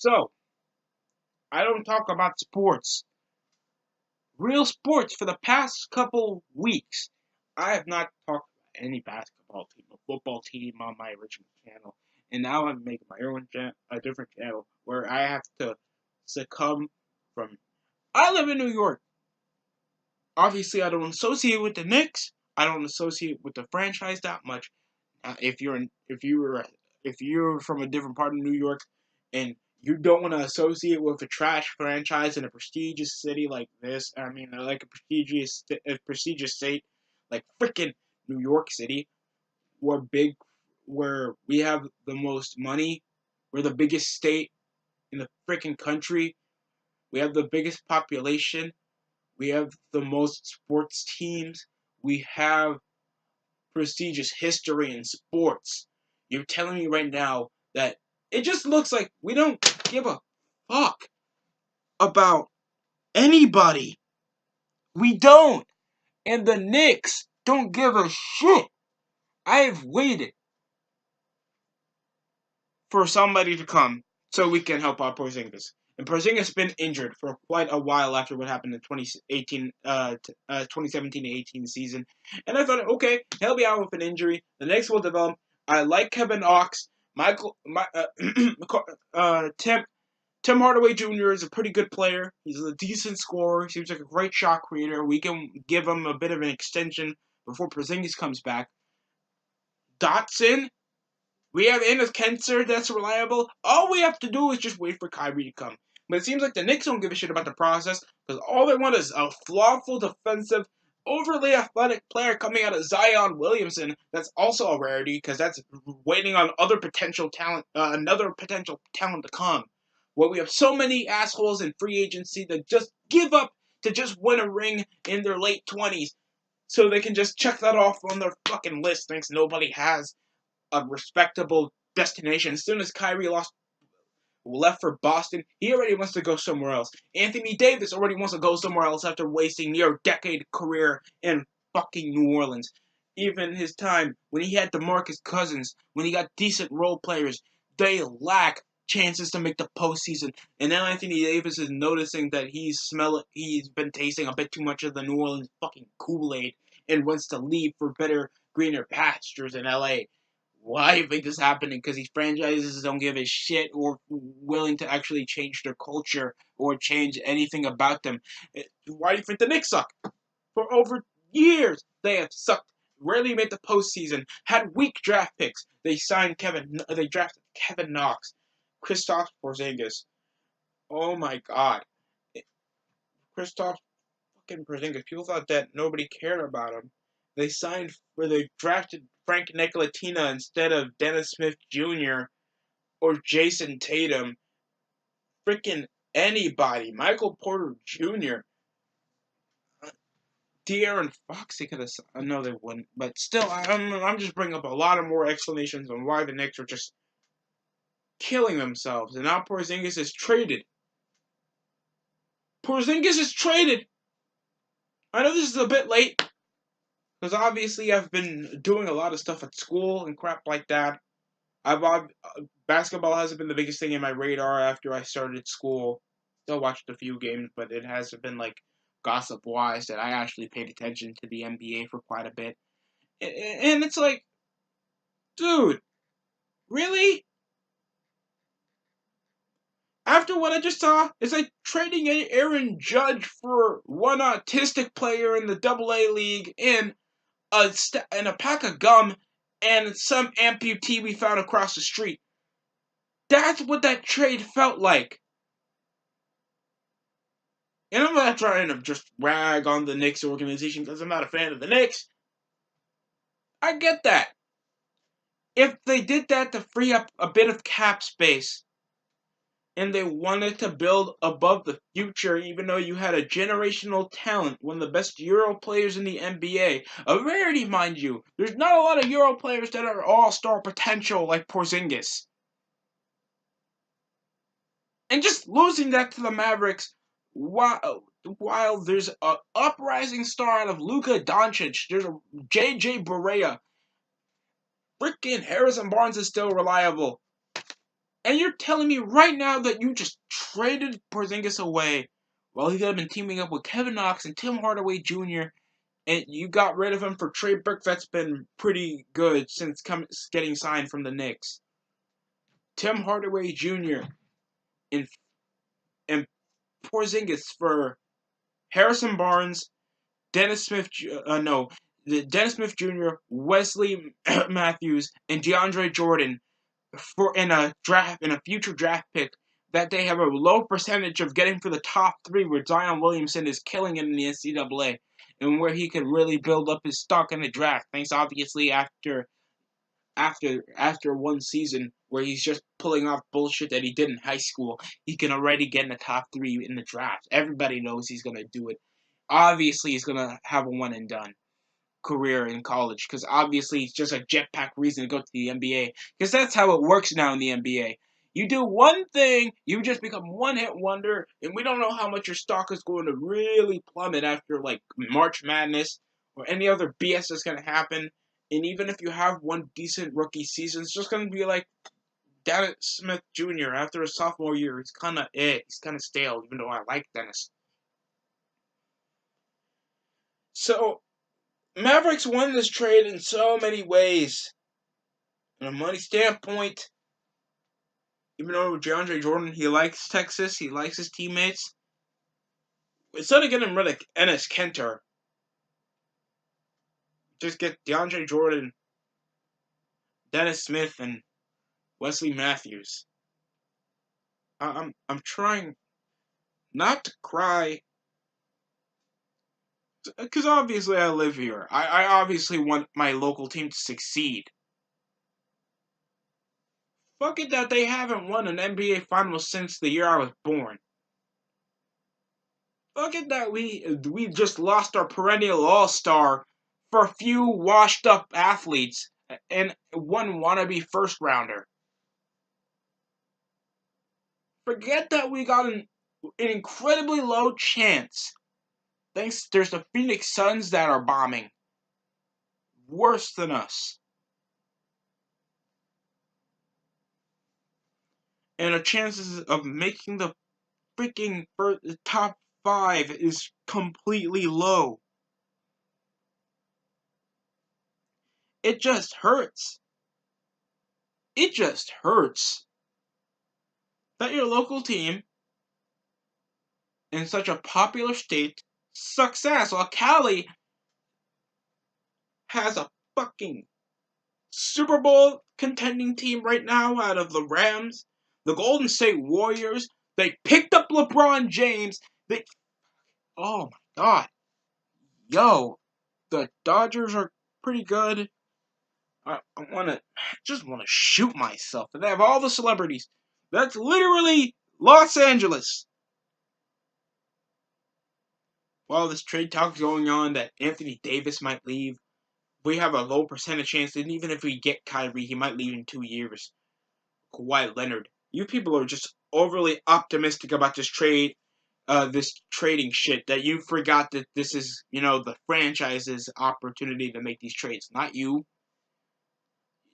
So, I don't talk about sports, real sports, for the past couple weeks. I have not talked about any basketball team or football team on my original channel, and now I'm making my own a different channel where I have to succumb from. I live in New York. Obviously, I don't associate with the Knicks. I don't associate with the franchise that much. If you're from a different part of New York and you don't want to associate with a trash franchise in a prestigious city like this, I mean, like a prestigious state like freaking New York City, where we have the most money, we're the biggest state in the freaking country, we have the biggest population, we have the most sports teams, we have prestigious history in sports. You're telling me right now that it just looks like we don't give a fuck about anybody. We don't. And the Knicks don't give a shit. I've waited for somebody to come so we can help out Porzingis. And Porzingis has been injured for quite a while after what happened in 2017-18 season. And I thought, okay, he'll be out with an injury. The Knicks will develop. I like Kevin Knox. Tim Hardaway Jr. is a pretty good player. He's a decent scorer. Seems like a great shot creator. We can give him a bit of an extension before Porzingis comes back. Dotson, we have Enes Kanter that's reliable. All we have to do is just wait for Kyrie to come. But it seems like the Knicks don't give a shit about the process because all they want is a flawful defensive, overly athletic player coming out of Zion Williamson. That's also a rarity because that's waiting on another potential talent to come. Where we have so many assholes in free agency that just give up to just win a ring in their late 20s so they can just check that off on their fucking list thinks nobody has a respectable destination. As soon as Kyrie left for Boston, he already wants to go somewhere else. Anthony Davis already wants to go somewhere else after wasting near a decade career in fucking New Orleans. Even his time when he had DeMarcus Cousins, when he got decent role players, they lack chances to make the postseason. And now Anthony Davis is noticing that he's been tasting a bit too much of the New Orleans fucking Kool-Aid and wants to leave for better, greener pastures in LA. Why do you think this is happening? Because these franchises don't give a shit or willing to actually change their culture or change anything about them. Why do you think the Knicks suck? For over years, they have sucked. Rarely made the postseason. Had weak draft picks. They drafted Kevin Knox, Kristaps Porzingis. Oh my God, Kristaps fucking Porzingis. People thought that nobody cared about him. They drafted Frank Ntilikina instead of Dennis Smith Jr. or Jason Tatum. Freaking anybody. Michael Porter Jr. De'Aaron Fox, they could have. No, they wouldn't. But still, I'm just bringing up a lot of more explanations on why the Knicks are just killing themselves. And now Porzingis is traded. Porzingis is traded. I know this is a bit late. Because obviously I've been doing a lot of stuff at school and crap like that. Basketball hasn't been the biggest thing in my radar after I started school. Still watched a few games, but it hasn't been like gossip-wise that I actually paid attention to the NBA for quite a bit. And it's like, dude, really? After what I just saw, it's like trading Aaron Judge for one autistic player in the AA league and a pack of gum and some amputee we found across the street. That's what that trade felt like. And I'm not trying to just rag on the Knicks organization because I'm not a fan of the Knicks. I get that. If they did that to free up a bit of cap space and they wanted to build above the future, even though you had a generational talent, one of the best Euro players in the NBA, a rarity, mind you. There's not a lot of Euro players that are all-star potential like Porzingis. And just losing that to the Mavericks while there's an uprising star out of Luka Doncic, there's a JJ Barea. Freaking Harrison Barnes is still reliable. And you're telling me right now that you just traded Porzingis away while he could have been teaming up with Kevin Knox and Tim Hardaway Jr., and you got rid of him for Trey Burke that's been pretty good since getting signed from the Knicks. Tim Hardaway Jr. and, and Porzingis for Harrison Barnes, Dennis Smith, Dennis Smith Jr., Wesley Matthews, and DeAndre Jordan for in a future draft pick that they have a low percentage of getting for the top 3, where Zion Williamson is killing it in the NCAA, and where he can really build up his stock in the draft. Thanks, obviously, after one season where he's just pulling off bullshit that he did in high school, he can already get in the top 3 in the draft. Everybody knows he's gonna do it. Obviously, he's gonna have a one and done career in college, because obviously it's just a jetpack reason to go to the NBA, because that's how it works now in the NBA. You do one thing, you just become one-hit wonder, and we don't know how much your stock is going to really plummet after like March Madness or any other BS that's going to happen. And even if you have one decent rookie season, it's just going to be like Dennis Smith Jr. after a sophomore year. He's kind of he's kind of stale, even though I like Dennis. So Mavericks won this trade in so many ways. From a money standpoint, even though DeAndre Jordan, he likes Texas, he likes his teammates. Instead of getting rid of Enes Kanter, just get DeAndre Jordan, Dennis Smith, and Wesley Matthews. I'm trying not to cry, because obviously I live here. I obviously want my local team to succeed. Fuck it that they haven't won an NBA Finals since the year I was born. Fuck it that we just lost our perennial all-star for a few washed-up athletes and one wannabe first-rounder. Forget that we got an incredibly low chance. There's the Phoenix Suns that are bombing. Worse than us. And our chances of making the freaking top 5 is completely low. It just hurts. It just hurts that your local team in such a popular state success, while Cali has a fucking Super Bowl contending team right now out of the Rams, the Golden State Warriors. They picked up LeBron James. Oh my god. Yo, the Dodgers are pretty good. I just want to shoot myself. And they have all the celebrities. That's literally Los Angeles. While this trade talk is going on that Anthony Davis might leave, we have a low percentage chance that even if we get Kyrie, he might leave in 2 years. Kawhi Leonard. You people are just overly optimistic about this trade, this trading shit, that you forgot that this is, the franchise's opportunity to make these trades, not you.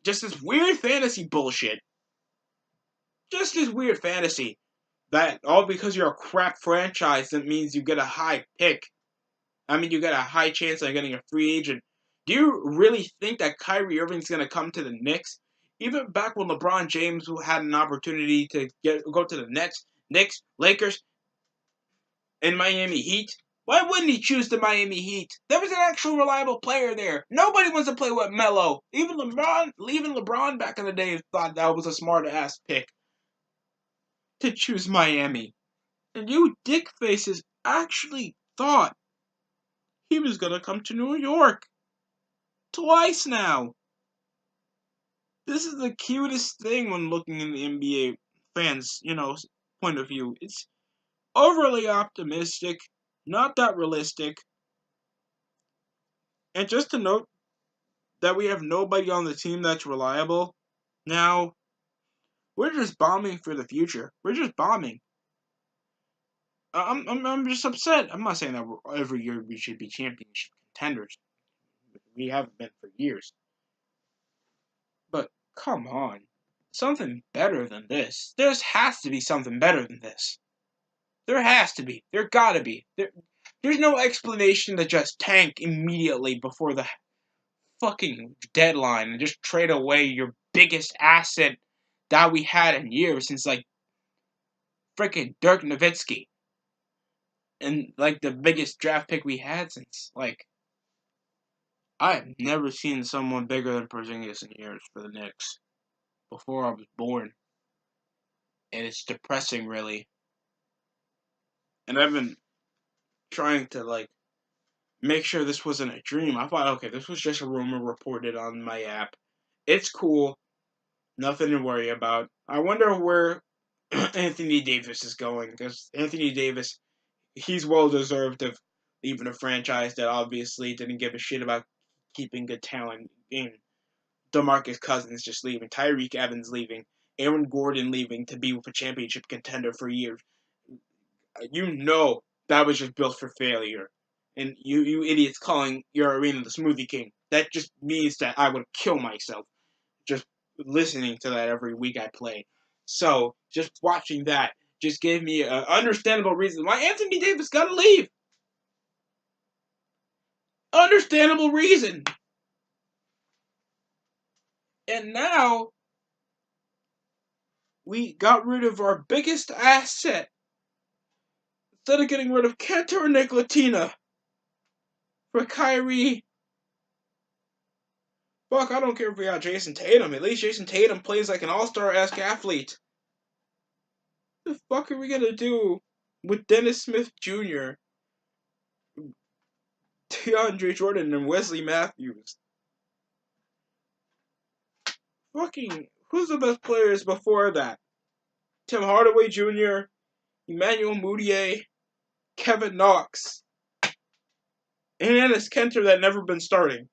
Just this weird fantasy bullshit. Just this weird fantasy that all because you're a crap franchise, that means you get a high pick. I mean, you get a high chance of getting a free agent. Do you really think that Kyrie Irving's going to come to the Knicks? Even back when LeBron James had an opportunity to go to the Nets, Knicks, Lakers, and Miami Heat, why wouldn't he choose the Miami Heat? There was an actual reliable player there. Nobody wants to play with Melo. Even LeBron back in the day thought that was a smart-ass pick to choose Miami. And you dick faces actually thought he was going to come to New York. Twice now. This is the cutest thing when looking in the NBA fans, point of view. It's overly optimistic, not that realistic. And just to note that we have nobody on the team that's reliable. Now, we're just bombing for the future. We're just bombing. I'm just upset. I'm not saying that every year we should be championship contenders. We haven't been for years. But come on. something better than this. There has to be something better than this. There has to be. There gotta be. There's no explanation to just tank immediately before the fucking deadline and just trade away your biggest asset that we had in years since, like, freaking Dirk Nowitzki. And, like, the biggest draft pick we had since, like, I've never seen someone bigger than Porzingis in years for the Knicks. Before I was born. And it's depressing, really. And I've been trying to, like, make sure this wasn't a dream. I thought, okay, this was just a rumor reported on my app. It's cool. Nothing to worry about. I wonder where Anthony Davis is going. Because Anthony Davis, he's well-deserved of leaving a franchise that obviously didn't give a shit about keeping good talent. DeMarcus Cousins just leaving. Tyreek Evans leaving. Aaron Gordon leaving to be with a championship contender for years. You know that was just built for failure. And you idiots calling your arena the Smoothie King. That just means that I would kill myself just listening to that every week I play. So, just watching that just gave me an understandable reason why Anthony Davis gotta leave. Understandable reason. And now, we got rid of our biggest asset. Instead of getting rid of Cantor and Nick Latina for Kyrie. Fuck, I don't care if we got Jason Tatum. At least Jason Tatum plays like an all-star-esque athlete. What the fuck are we gonna do with Dennis Smith Jr., DeAndre Jordan, and Wesley Matthews? Fucking, who's the best players before that? Tim Hardaway Jr., Emmanuel Mudiay, Kevin Knox, and Enes Kanter that never been starting.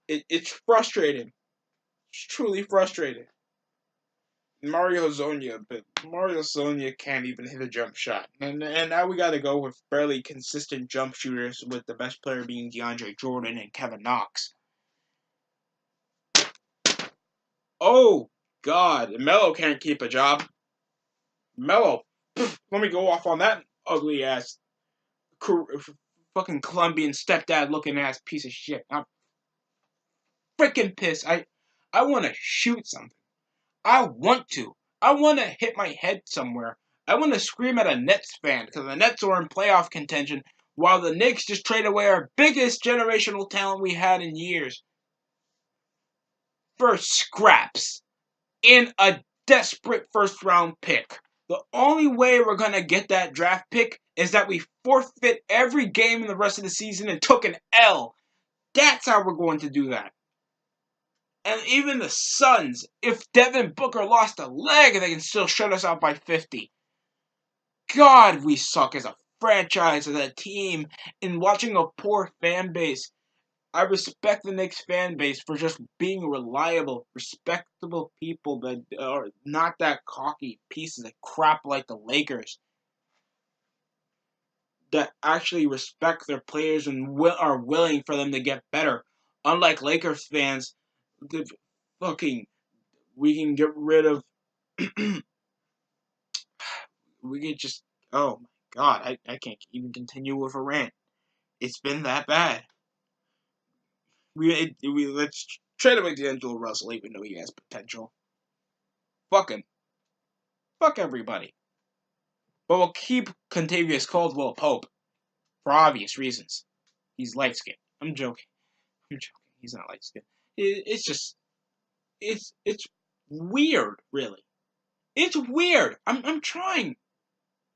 It's frustrating. It's truly frustrating. Mario Hezonja, but Mario Hezonja can't even hit a jump shot. And now we gotta go with fairly consistent jump shooters, with the best player being DeAndre Jordan and Kevin Knox. Oh, God. Melo can't keep a job. Melo, let me go off on that ugly-ass, fucking Colombian stepdad-looking ass piece of shit. I'm freaking pissed. I want to shoot something. I want to. I want to hit my head somewhere. I want to scream at a Nets fan because the Nets are in playoff contention while the Knicks just trade away our biggest generational talent we had in years for scraps in a desperate first-round pick. The only way we're going to get that draft pick is that we forfeit every game in the rest of the season and took an L. That's how we're going to do that. And even the Suns, if Devin Booker lost a leg, they can still shut us out by 50. God, we suck as a franchise, as a team, in watching a poor fan base. I respect the Knicks fan base for just being reliable, respectable people that are not that cocky pieces of crap like the Lakers. That actually respect their players and are willing for them to get better. Unlike Lakers fans, we can get rid of we could just, oh my God, I can't even continue with a rant. It's been that bad. Let's trade away D'Angelo Russell, even though he has potential. Fuck him. Fuck everybody. But we'll keep Contavious Caldwell Pope for obvious reasons. He's light skinned. I'm joking. He's not light skinned. It's just, it's weird, really. It's weird. I'm trying.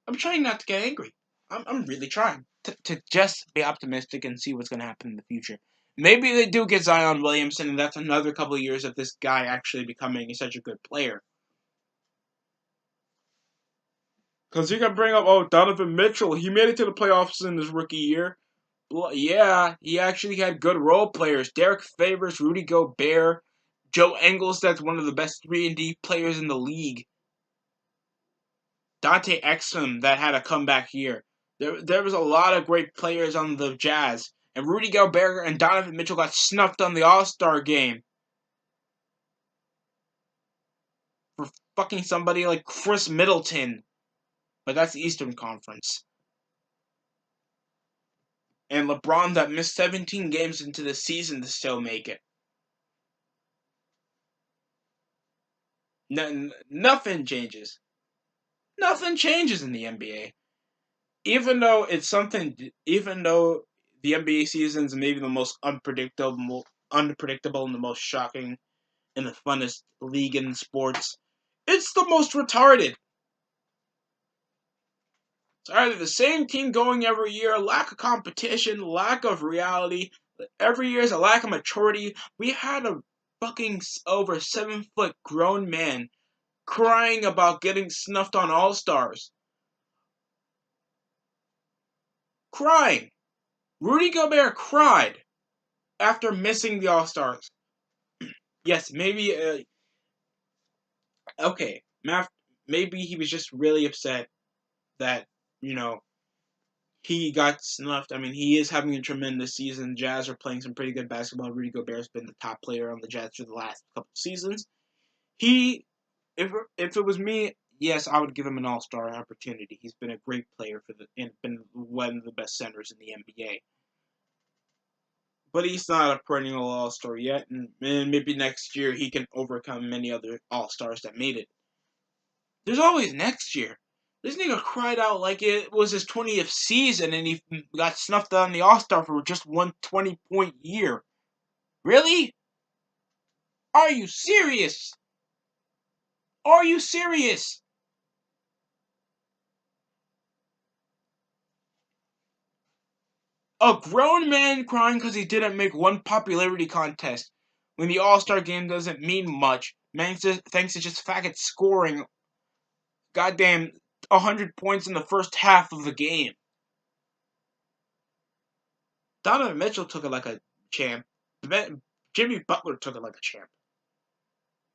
I'm trying not to get angry. I'm really trying to just be optimistic and see what's going to happen in the future. Maybe they do get Zion Williamson, and that's another couple of years of this guy actually becoming such a good player. Because you can bring up, Donovan Mitchell. He made it to the playoffs in his rookie year. Well, yeah, he actually had good role players. Derek Favors, Rudy Gobert, Joe Ingles, that's one of the best 3-and-D players in the league. Dante Exum, that had a comeback year. There was a lot of great players on the Jazz. And Rudy Gobert and Donovan Mitchell got snuffed on the All-Star game. fucking somebody like Chris Middleton. But that's the Eastern Conference. And LeBron that missed 17 games into the season to still make it. Nothing changes. Nothing changes in the NBA. Even though the NBA season is maybe the most unpredictable and the most shocking and the funnest league in sports, it's the most retarded. It's either the same team going every year, lack of competition, lack of reality. Every year is a lack of maturity. We had a fucking over 7-foot grown man crying about getting snuffed on All-Stars. Crying. Rudy Gobert cried after missing the All-Stars. Yes, maybe, okay, maybe he was just really upset that, you know, he got snuffed. I mean, he is having a tremendous season. Jazz are playing some pretty good basketball. Rudy Gobert's been the top player on the Jazz for the last couple of seasons. If it was me, yes, I would give him an All-Star opportunity. He's been a great player and been one of the best centers in the NBA. But he's not a perennial All-Star yet, and maybe next year he can overcome many other All-Stars that made it. There's always next year. This nigga cried out like it was his 20th season and he got snuffed on the All-Star for just one 20-point year. Really? Are you serious? Are you serious? A grown man crying because he didn't make one popularity contest when the All-Star game doesn't mean much, thanks to just faggot scoring goddamn 100 points in the first half of the game. Donovan Mitchell took it like a champ. Jimmy Butler took it like a champ.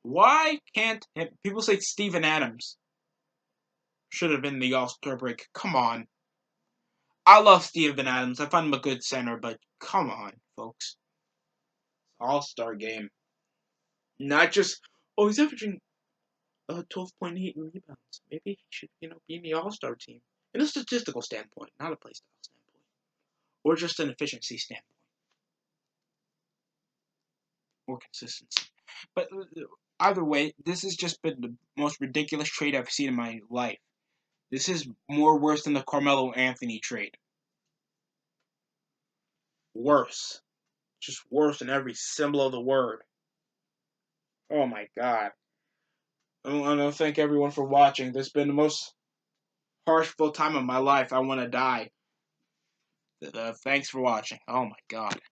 Why can't people say Steven Adams should have been the All-Star break? Come on. I love Steven Adams. I find him a good center, but come on, folks. All-Star game. Not just, oh, he's averaging 12.8 rebounds. Maybe he should, be in the All-Star team. In a statistical standpoint, not a play style standpoint. Or just an efficiency standpoint. Or consistency. But either way, this has just been the most ridiculous trade I've seen in my life. This is more worse than the Carmelo Anthony trade. Worse. Just worse in every symbol of the word. Oh my god. I want to thank everyone for watching. This has been the most harshful time of my life. I want to die. Thanks for watching. Oh my god.